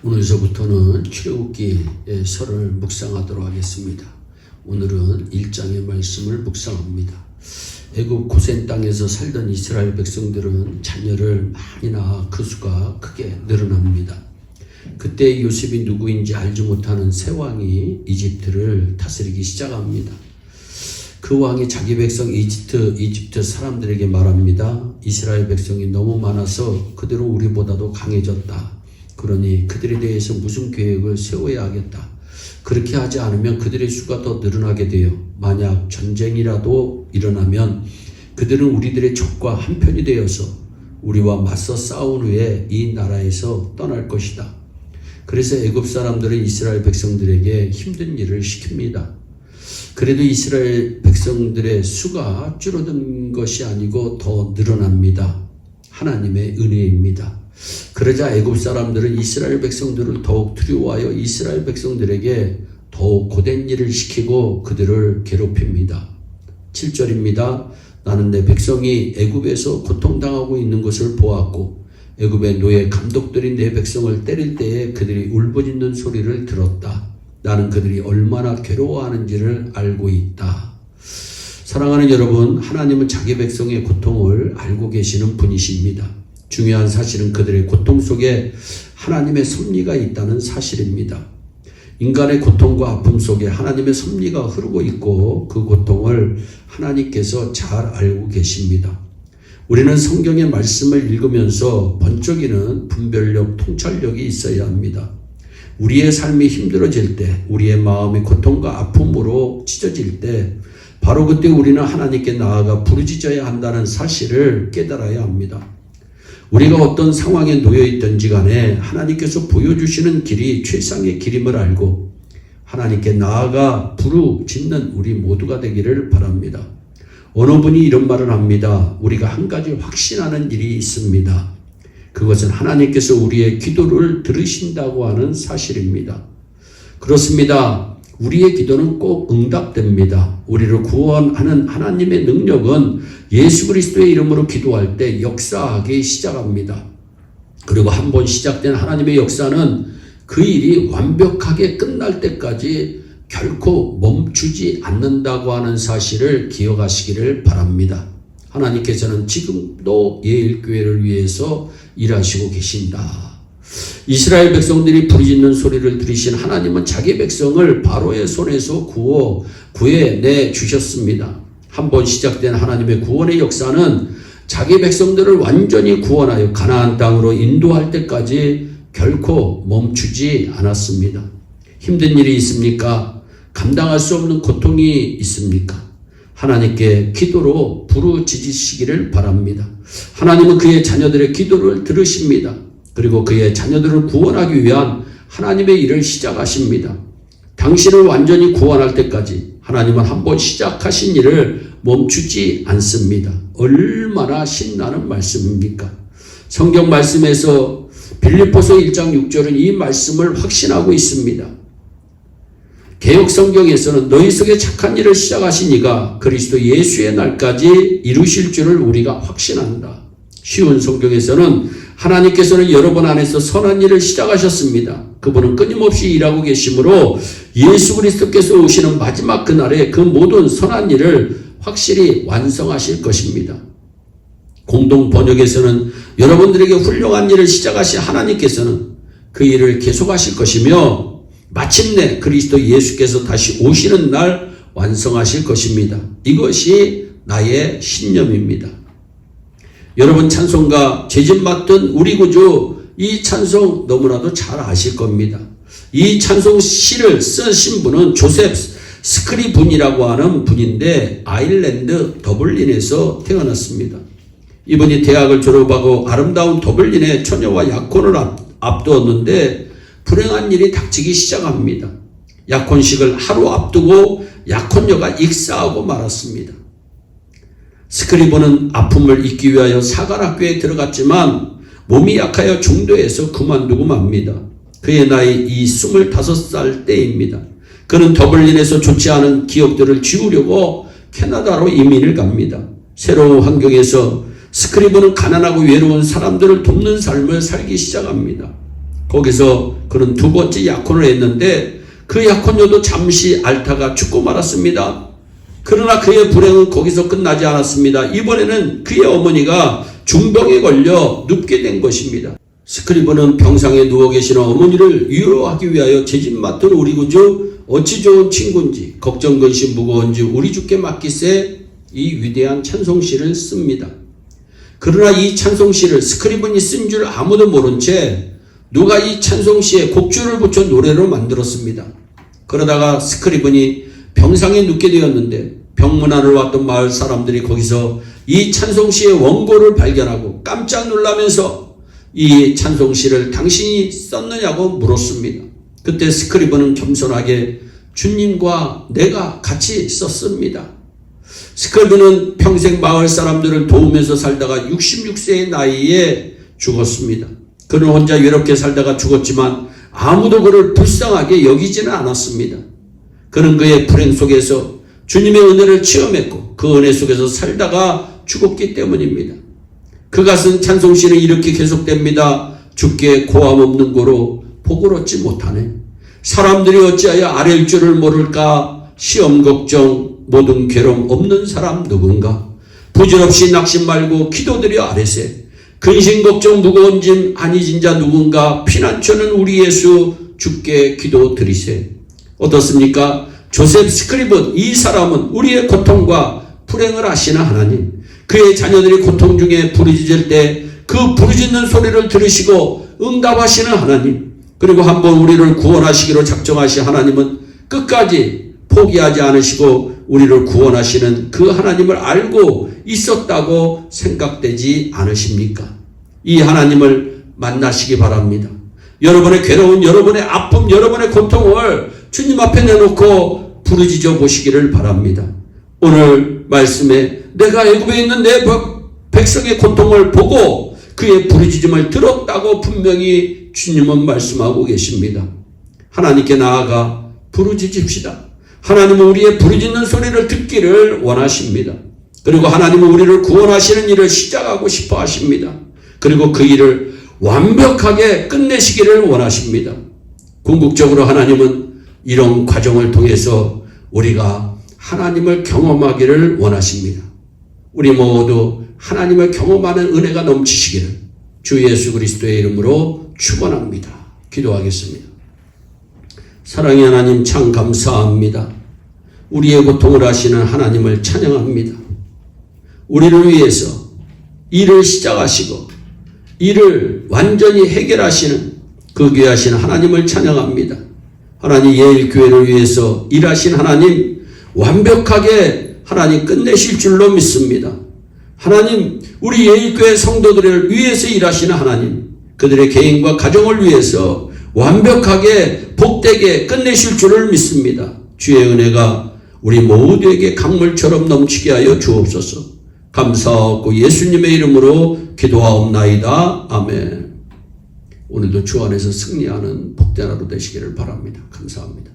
오늘서부터는 출애굽기의 설을 묵상하도록 하겠습니다. 오늘은 1장의 말씀을 묵상합니다. 애굽 고센 땅에서 살던 이스라엘 백성들은 자녀를 많이 낳아 그 수가 크게 늘어납니다. 그때 요셉이 누구인지 알지 못하는 새 왕이 이집트를 다스리기 시작합니다. 그 왕이 자기 백성 이집트 사람들에게 말합니다. 이스라엘 백성이 너무 많아서 그대로 우리보다도 강해졌다. 그러니 그들에 대해서 무슨 계획을 세워야 하겠다. 그렇게 하지 않으면 그들의 수가 더 늘어나게 되어 만약 전쟁이라도 일어나면 그들은 우리들의 적과 한편이 되어서 우리와 맞서 싸운 후에 이 나라에서 떠날 것이다. 그래서 애굽 사람들은 이스라엘 백성들에게 힘든 일을 시킵니다. 그래도 이스라엘 백성들의 수가 줄어든 것이 아니고 더 늘어납니다. 하나님의 은혜입니다. 그러자 애굽 사람들은 이스라엘 백성들을 더욱 두려워하여 이스라엘 백성들에게 더욱 고된 일을 시키고 그들을 괴롭힙니다. 7절입니다. 나는 내 백성이 애굽에서 고통당하고 있는 것을 보았고 애굽의 노예 감독들이 내 백성을 때릴 때에 그들이 울부짖는 소리를 들었다. 나는 그들이 얼마나 괴로워하는지를 알고 있다. 사랑하는 여러분, 하나님은 자기 백성의 고통을 알고 계시는 분이십니다. 중요한 사실은 그들의 고통 속에 하나님의 섭리가 있다는 사실입니다. 인간의 고통과 아픔 속에 하나님의 섭리가 흐르고 있고 그 고통을 하나님께서 잘 알고 계십니다. 우리는 성경의 말씀을 읽으면서 번쩍이는 분별력, 통찰력이 있어야 합니다. 우리의 삶이 힘들어질 때, 우리의 마음이 고통과 아픔으로 찢어질 때 바로 그때 우리는 하나님께 나아가 부르짖어야 한다는 사실을 깨달아야 합니다. 우리가 어떤 상황에 놓여있든지 간에 하나님께서 보여주시는 길이 최상의 길임을 알고 하나님께 나아가 부르짖는 우리 모두가 되기를 바랍니다. 어느 분이 이런 말을 합니다. 우리가 한 가지 확신하는 일이 있습니다. 그것은 하나님께서 우리의 기도를 들으신다고 하는 사실입니다. 그렇습니다. 우리의 기도는 꼭 응답됩니다. 우리를 구원하는 하나님의 능력은 예수 그리스도의 이름으로 기도할 때 역사하기 시작합니다. 그리고 한번 시작된 하나님의 역사는 그 일이 완벽하게 끝날 때까지 결코 멈추지 않는다고 하는 사실을 기억하시기를 바랍니다. 하나님께서는 지금도 예일교회를 위해서 일하시고 계신다. 이스라엘 백성들이 부르짖는 소리를 들으신 하나님은 자기 백성을 바로의 손에서 구해내 주셨습니다. 한번 시작된 하나님의 구원의 역사는 자기 백성들을 완전히 구원하여 가나안 땅으로 인도할 때까지 결코 멈추지 않았습니다. 힘든 일이 있습니까? 감당할 수 없는 고통이 있습니까? 하나님께 기도로 부르짖으시기를 바랍니다. 하나님은 그의 자녀들의 기도를 들으십니다. 그리고 그의 자녀들을 구원하기 위한 하나님의 일을 시작하십니다. 당신을 완전히 구원할 때까지 하나님은 한번 시작하신 일을 멈추지 않습니다. 얼마나 신나는 말씀입니까? 성경 말씀에서 빌립보서 1장 6절은 이 말씀을 확신하고 있습니다. 개역 성경에서는 너희 속에 착한 일을 시작하신 이가 그리스도 예수의 날까지 이루실 줄을 우리가 확신한다. 쉬운 성경에서는 하나님께서는 여러분 안에서 선한 일을 시작하셨습니다. 그분은 끊임없이 일하고 계시므로 예수 그리스도께서 오시는 마지막 그날에 그 모든 선한 일을 확실히 완성하실 것입니다. 공동 번역에서는 여러분들에게 훌륭한 일을 시작하신 하나님께서는 그 일을 계속하실 것이며 마침내 그리스도 예수께서 다시 오시는 날 완성하실 것입니다. 이것이 나의 신념입니다. 여러분 찬송가 죄짐 맡은 우리 구주 이 찬송 너무나도 잘 아실 겁니다. 이 찬송 시를 쓰신 분은 조셉 스크리븐이라고 하는 분인데 아일랜드 더블린에서 태어났습니다. 이분이 대학을 졸업하고 아름다운 더블린의 처녀와 약혼을 앞두었는데 불행한 일이 닥치기 시작합니다. 약혼식을 하루 앞두고 약혼녀가 익사하고 말았습니다. 스크리븐은 아픔을 잊기 위하여 사관학교에 들어갔지만 몸이 약하여 중도에서 그만두고 맙니다. 그의 나이 25살 때입니다. 그는 더블린에서 좋지 않은 기억들을 지우려고 캐나다로 이민을 갑니다. 새로운 환경에서 스크리븐은 가난하고 외로운 사람들을 돕는 삶을 살기 시작합니다. 거기서 그는 두 번째 약혼을 했는데 그 약혼녀도 잠시 앓다가 죽고 말았습니다. 그러나 그의 불행은 거기서 끝나지 않았습니다. 이번에는 그의 어머니가 중병에 걸려 눕게 된 것입니다. 스크리브는 병상에 누워 계시는 어머니를 위로하기 위하여 제집 맡은 우리 구주 어찌 좋은 친구인지 걱정 근심 무거운지 우리 주께 맡기세 이 위대한 찬송시를 씁니다. 그러나 이 찬송시를 스크리븐이 쓴 줄 아무도 모른 채 누가 이 찬송시에 곡줄을 붙여 노래로 만들었습니다. 그러다가 스크리븐이 병상에 눕게 되었는데 병문안을 왔던 마을 사람들이 거기서 이 찬송시의 원고를 발견하고 깜짝 놀라면서 이 찬송시를 당신이 썼느냐고 물었습니다. 그때 스크리븐은 겸손하게 주님과 내가 같이 썼습니다. 스크리븐은 평생 마을 사람들을 도우면서 살다가 66세의 나이에 죽었습니다. 그는 혼자 외롭게 살다가 죽었지만 아무도 그를 불쌍하게 여기지는 않았습니다. 그는 그의 불행 속에서 주님의 은혜를 체험했고 그 은혜 속에서 살다가 죽었기 때문입니다. 그가 쓴 찬송시는 이렇게 계속됩니다. 주께 고함 없는 고로 복을 얻지 못하네. 사람들이 어찌하여 아랠 줄을 모를까. 시험 걱정 모든 괴로움 없는 사람 누군가. 부질없이 낙심 말고 기도드려 아뢰세. 근심 걱정 무거운 짐 아니진 자 누군가. 피난처는 우리 예수 주께 기도드리세. 어떻습니까? 조셉 스크리븐 이 사람은 우리의 고통과 불행을 아시는 하나님, 그의 자녀들이 고통 중에 부르짖을 때 그 부르짖는 소리를 들으시고 응답하시는 하나님, 그리고 한번 우리를 구원하시기로 작정하신 하나님은 끝까지 포기하지 않으시고 우리를 구원하시는 그 하나님을 알고 있었다고 생각되지 않으십니까? 이 하나님을 만나시기 바랍니다. 여러분의 괴로운, 여러분의 아픔, 여러분의 고통을 주님 앞에 내놓고 부르짖어 보시기를 바랍니다. 오늘 말씀에 내가 애굽에 있는 내 백성의 고통을 보고 그의 부르짖음을 들었다고 분명히 주님은 말씀하고 계십니다. 하나님께 나아가 부르짖읍시다. 하나님은 우리의 부르짖는 소리를 듣기를 원하십니다. 그리고 하나님은 우리를 구원하시는 일을 시작하고 싶어 하십니다. 그리고 그 일을 완벽하게 끝내시기를 원하십니다. 궁극적으로 하나님은 이런 과정을 통해서 우리가 하나님을 경험하기를 원하십니다. 우리 모두 하나님을 경험하는 은혜가 넘치시기를 주 예수 그리스도의 이름으로 축원합니다. 기도하겠습니다. 사랑의 하나님 참 감사합니다. 우리의 고통을 아시는 하나님을 찬양합니다. 우리를 위해서 일을 시작하시고 일을 완전히 해결하시는 그 귀하신 하나님을 찬양합니다. 하나님 예일교회를 위해서 일하신 하나님 완벽하게 하나님 끝내실 줄로 믿습니다. 하나님 우리 예일교회 성도들을 위해서 일하시는 하나님, 그들의 개인과 가정을 위해서 완벽하게 복되게 끝내실 줄을 믿습니다. 주의 은혜가 우리 모두에게 강물처럼 넘치게 하여 주옵소서. 감사하고 예수님의 이름으로 기도하옵나이다. 아멘. 오늘도 주 안에서 승리하는 복된 하루 되시기를 바랍니다. 감사합니다.